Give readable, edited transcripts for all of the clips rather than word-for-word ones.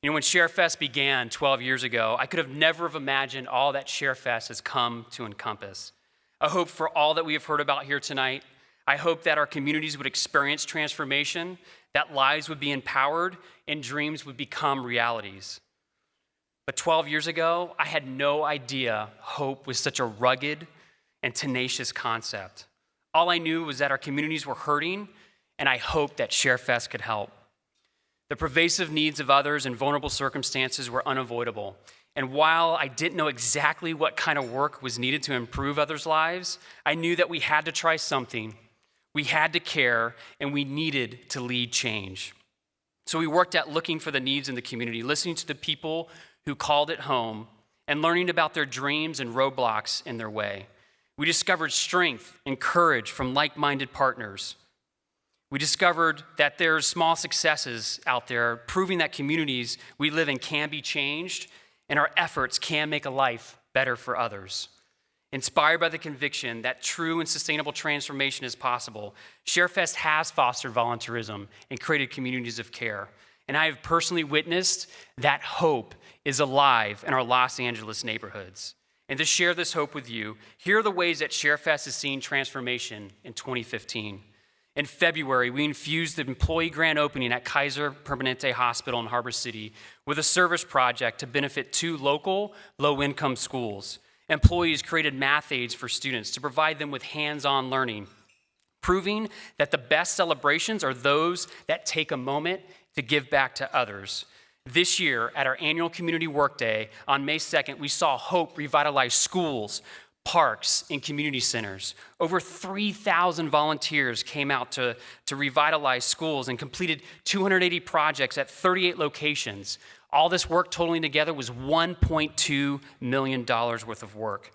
When Sharefest began 12 years ago, I could have never have imagined all that Sharefest has come to encompass. I hope for all that we have heard about here tonight, I hope that our communities would experience transformation, that lives would be empowered, and dreams would become realities. But 12 years ago, I had no idea hope was such a rugged and tenacious concept. All I knew was that our communities were hurting, and I hoped that Sharefest could help. The pervasive needs of others in vulnerable circumstances were unavoidable. And while I didn't know exactly what kind of work was needed to improve others' lives, I knew that we had to try something. We had to care, and we needed to lead change. So we worked at looking for the needs in the community, listening to the people who called it home, and learning about their dreams and roadblocks in their way. We discovered strength and courage from like-minded partners. We discovered that there's small successes out there proving that communities we live in can be changed and our efforts can make a life better for others. Inspired by the conviction that true and sustainable transformation is possible, Sharefest has fostered volunteerism and created communities of care. And I have personally witnessed that hope is alive in our Los Angeles neighborhoods. And to share this hope with you, here are the ways that Sharefest has seen transformation in 2015. In February, we infused the employee grand opening at Kaiser Permanente Hospital in Harbor City with a service project to benefit 2 local low-income schools. Employees created math aids for students to provide them with hands-on learning, proving that the best celebrations are those that take a moment to give back to others. This year, at our annual Community Workday on May 2nd, we saw Hope revitalize schools, parks, and community centers. Over 3,000 volunteers came out to revitalize schools and completed 280 projects at 38 locations. All this work totaling together was $1.2 million worth of work.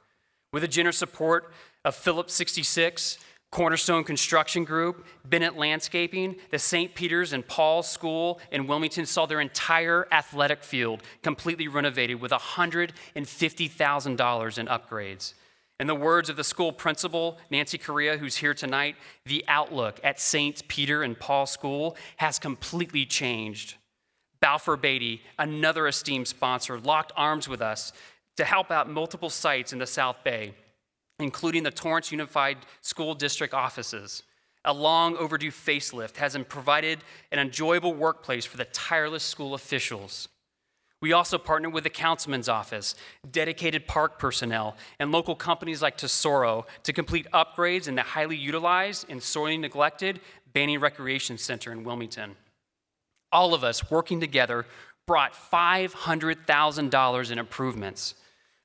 With the generous support of Phillips 66, Cornerstone Construction Group, Bennett Landscaping, the St. Peter's and Paul's School in Wilmington saw their entire athletic field completely renovated with $150,000 in upgrades. In the words of the school principal, Nancy Correa, who's here tonight, the outlook at St. Peter and Paul School has completely changed. Balfour Beatty, another esteemed sponsor, locked arms with us to help out multiple sites in the South Bay, including the Torrance Unified School District offices. A long overdue facelift has provided an enjoyable workplace for the tireless school officials. We also partnered with the councilman's office, dedicated park personnel, and local companies like Tesoro to complete upgrades in the highly utilized and sorely neglected Banning Recreation Center in Wilmington. All of us working together brought $500,000 in improvements.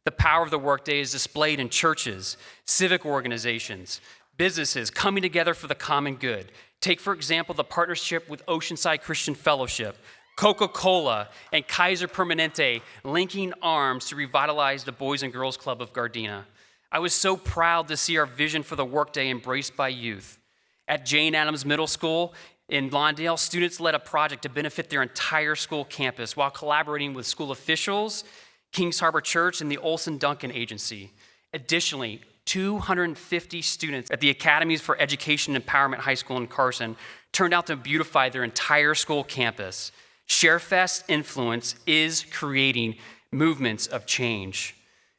The power of the workday is displayed in churches, civic organizations, businesses coming together for the common good. Take, for example, the partnership with Oceanside Christian Fellowship, Coca-Cola, and Kaiser Permanente linking arms to revitalize the Boys and Girls Club of Gardena. I was so proud to see our vision for the workday embraced by youth. At Jane Addams Middle School in Lawndale, students led a project to benefit their entire school campus while collaborating with school officials, Kings Harbor Church, and the Olson Duncan Agency. Additionally, 250 students at the Academies for Education and Empowerment High School in Carson turned out to beautify their entire school campus. Sharefest's influence is creating movements of change.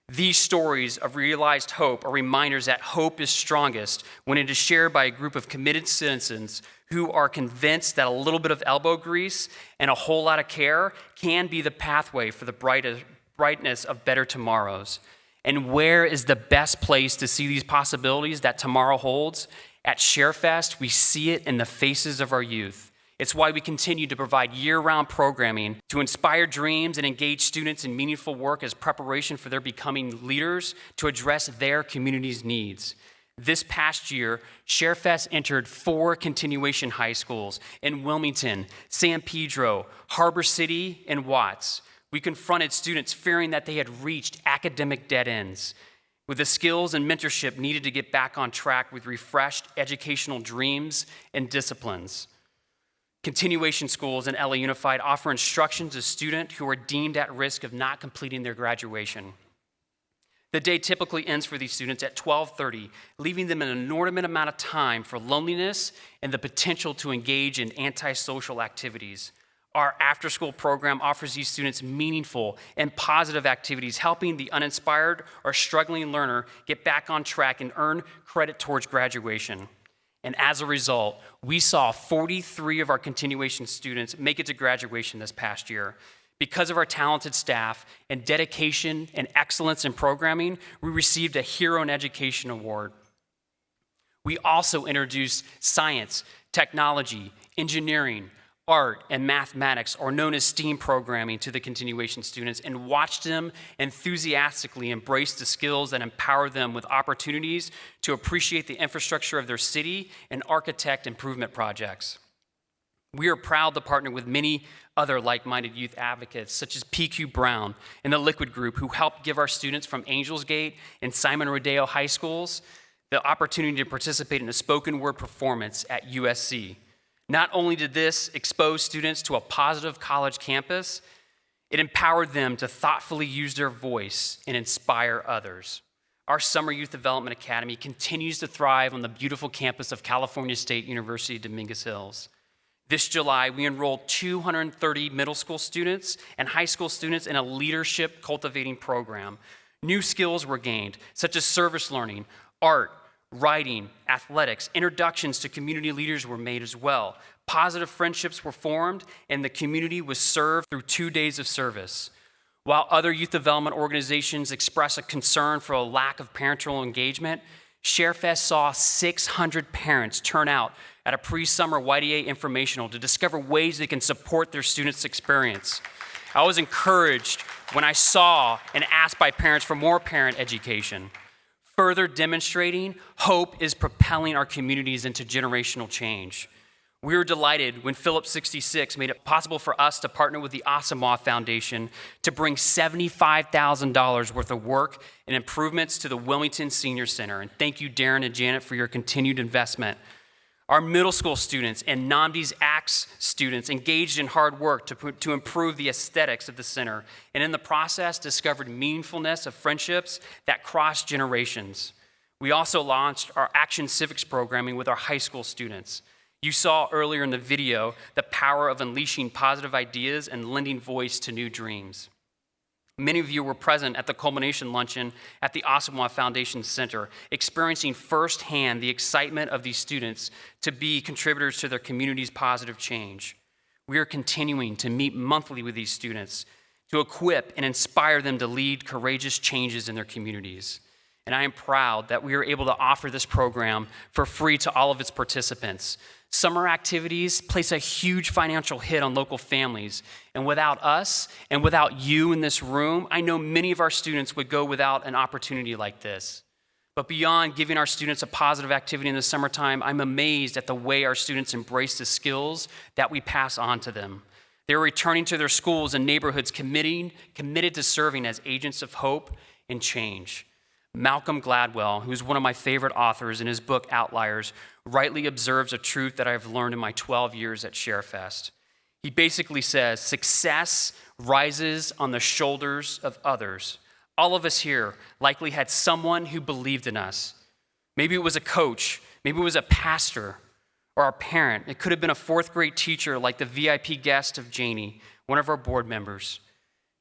These stories of realized hope are reminders that hope is strongest when it is shared by a group of committed citizens who are convinced that a little bit of elbow grease and a whole lot of care can be the pathway for the brightness of better tomorrows. And where is the best place to see these possibilities that tomorrow holds? At Sharefest, we see it in the faces of our youth. It's why we continue to provide year-round programming to inspire dreams and engage students in meaningful work as preparation for their becoming leaders to address their community's needs. This past year, Sharefest entered 4 continuation high schools in Wilmington, San Pedro, Harbor City, and Watts. We confronted students fearing that they had reached academic dead ends, with the skills and mentorship needed to get back on track with refreshed educational dreams and disciplines. Continuation schools in LA Unified offer instruction to students who are deemed at risk of not completing their graduation. The day typically ends for these students at 12:30, leaving them an inordinate amount of time for loneliness and the potential to engage in antisocial activities. Our after-school program offers these students meaningful and positive activities, helping the uninspired or struggling learner get back on track and earn credit towards graduation. And as a result, we saw 43 of our continuation students make it to graduation this past year. Because of our talented staff and dedication and excellence in programming, we received a Hero in Education Award. We also introduced science, technology, engineering, art, and mathematics, or known as STEAM programming, to the continuation students and watched them enthusiastically embrace the skills that empower them with opportunities to appreciate the infrastructure of their city and architect improvement projects. We are proud to partner with many other like-minded youth advocates, such as PQ Brown and the Liquid Group, who helped give our students from Angels Gate and Simon Rodeo High Schools the opportunity to participate in a spoken word performance at USC. Not only did this expose students to a positive college campus, it empowered them to thoughtfully use their voice and inspire others. Our Summer Youth Development Academy continues to thrive on the beautiful campus of California State University, Dominguez Hills. This July, we enrolled 230 middle school students and high school students in a leadership cultivating program. New skills were gained, such as service learning, art, writing, athletics. Introductions to community leaders were made as well. Positive friendships were formed, and the community was served through 2 days of service. While other youth development organizations express a concern for a lack of parental engagement, Sharefest saw 600 parents turn out at a pre-summer YDA informational to discover ways they can support their students' experience. I was encouraged when I saw and asked by parents for more parent education, further demonstrating hope is propelling our communities into generational change. We were delighted when Phillips 66 made it possible for us to partner with the Asamoah Foundation to bring $75,000 worth of work and improvements to the Wilmington Senior Center. And thank you, Darren and Janet, for your continued investment. Our middle school students and NAMD's ACTS students engaged in hard work to improve the aesthetics of the center, and in the process discovered meaningfulness of friendships that cross generations. We also launched our Action Civics programming with our high school students. You saw earlier in the video the power of unleashing positive ideas and lending voice to new dreams. Many of you were present at the culmination luncheon at the Asamoah Foundation Center, experiencing firsthand the excitement of these students to be contributors to their community's positive change. We are continuing to meet monthly with these students to equip and inspire them to lead courageous changes in their communities. And I am proud that we are able to offer this program for free to all of its participants. Summer activities place a huge financial hit on local families, and without us and without you in this room, I know many of our students would go without an opportunity like this. But beyond giving our students a positive activity in the summertime, I'm amazed at the way our students embrace the skills that we pass on to them. They're returning to their schools and neighborhoods committed to serving as agents of hope and change. Malcolm Gladwell, who's one of my favorite authors, in his book Outliers, rightly observes a truth that I've learned in my 12 years at Sharefest. He basically says, success rises on the shoulders of others. All of us here likely had someone who believed in us. Maybe it was a coach, maybe it was a pastor, or our parent. It could have been a fourth grade teacher like the VIP guest of Janie, one of our board members.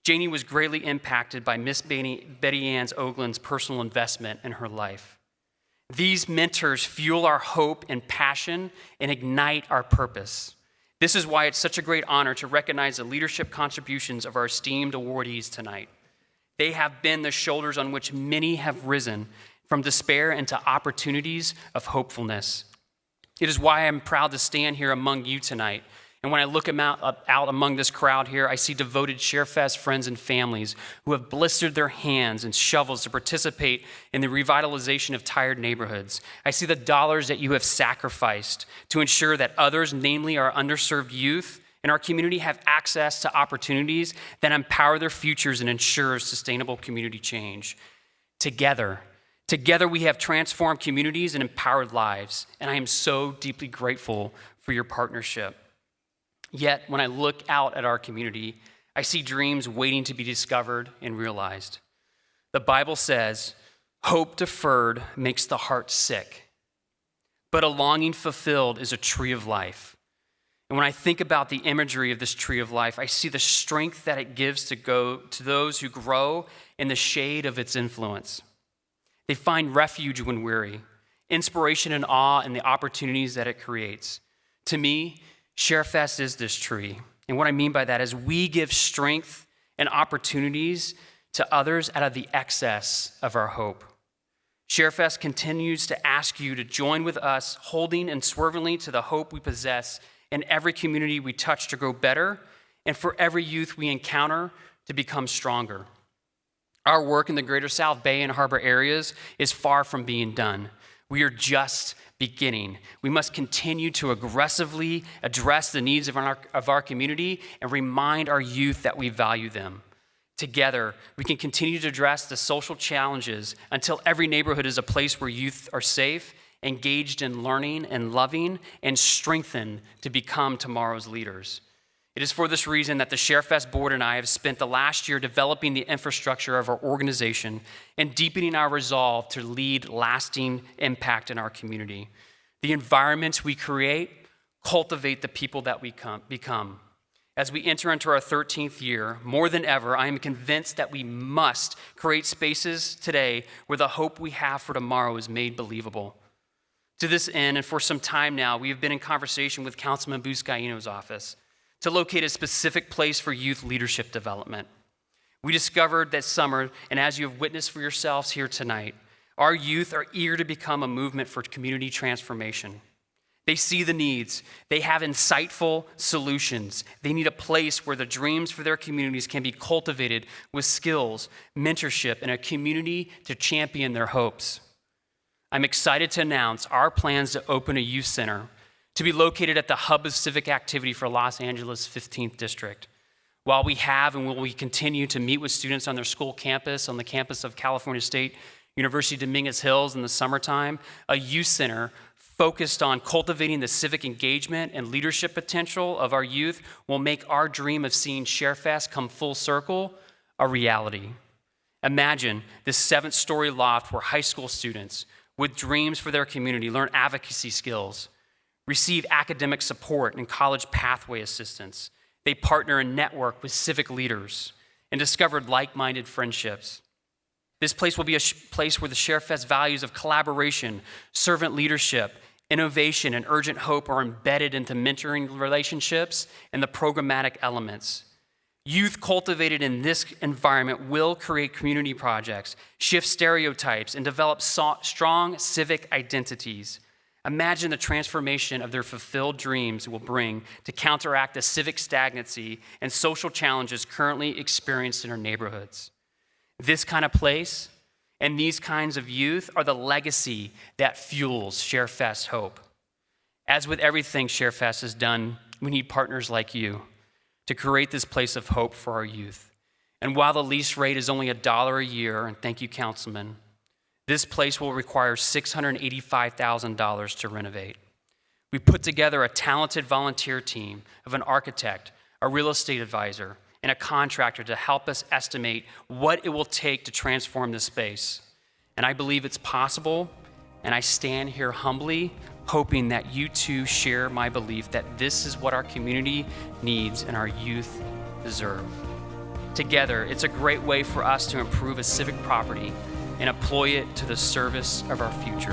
Janie was greatly impacted by Miss Betty Ann Oglin's personal investment in her life. These mentors fuel our hope and passion and ignite our purpose. This is why it's such a great honor to recognize the leadership contributions of our esteemed awardees tonight. They have been the shoulders on which many have risen from despair into opportunities of hopefulness. It is why I'm proud to stand here among you tonight. And when I look out among this crowd here, I see devoted Sharefest friends and families who have blistered their hands and shovels to participate in the revitalization of tired neighborhoods. I see the dollars that you have sacrificed to ensure that others, namely our underserved youth in our community, have access to opportunities that empower their futures and ensure sustainable community change. Together we have transformed communities and empowered lives, and I am so deeply grateful for your partnership. Yet, when I look out at our community, I see dreams waiting to be discovered and realized. The Bible says, hope deferred makes the heart sick, but a longing fulfilled is a tree of life. And when I think about the imagery of this tree of life, I see the strength that it gives to those who grow in the shade of its influence. They find refuge when weary, inspiration and awe in the opportunities that it creates. To me, Sharefest is this tree. And what I mean by that is we give strength and opportunities to others out of the excess of our hope. Sharefest continues to ask you to join with us, holding and swervingly to the hope we possess in every community we touch to grow better, and for every youth we encounter to become stronger. Our work in the greater South Bay and Harbor areas is far from being done. We are just beginning. We must continue to aggressively address the needs of our community and remind our youth that we value them. Together, we can continue to address the social challenges until every neighborhood is a place where youth are safe, engaged in learning and loving, and strengthened to become tomorrow's leaders. It is for this reason that the Sharefest board and I have spent the last year developing the infrastructure of our organization and deepening our resolve to lead lasting impact in our community. The environments we create cultivate the people that we become. As we enter into our 13th year, more than ever, I am convinced that we must create spaces today where the hope we have for tomorrow is made believable. To this end, and for some time now, we have been in conversation with Councilman Buscaino's office to locate a specific place for youth leadership development. We discovered that summer, and as you have witnessed for yourselves here tonight, our youth are eager to become a movement for community transformation. They see the needs. They have insightful solutions. They need a place where the dreams for their communities can be cultivated with skills, mentorship, and a community to champion their hopes. I'm excited to announce our plans to open a youth center to be located at the hub of civic activity for Los Angeles 15th District. While we have and will we continue to meet with students on their school campus, on the campus of California State University Dominguez Hills in the summertime, a youth center focused on cultivating the civic engagement and leadership potential of our youth will make our dream of seeing Sharefest come full circle a reality. Imagine this 7th-story loft where high school students with dreams for their community learn advocacy skills, receive academic support and college pathway assistance. They partner and network with civic leaders and discovered like-minded friendships. This place will be a place where the Sharefest values of collaboration, servant leadership, innovation, and urgent hope are embedded into mentoring relationships and the programmatic elements. Youth cultivated in this environment will create community projects, shift stereotypes, and develop strong civic identities. Imagine the transformation of their fulfilled dreams will bring to counteract the civic stagnancy and social challenges currently experienced in our neighborhoods. This kind of place and these kinds of youth are the legacy that fuels Sharefest hope. As with everything Sharefest has done, we need partners like you to create this place of hope for our youth. And while the lease rate is only $1 a year, and thank you, Councilman, this place will require $685,000 to renovate. We put together a talented volunteer team of an architect, a real estate advisor, and a contractor to help us estimate what it will take to transform this space. And I believe it's possible, and I stand here humbly hoping that you too share my belief that this is what our community needs and our youth deserve. Together, it's a great way for us to improve a civic property and employ it to the service of our future.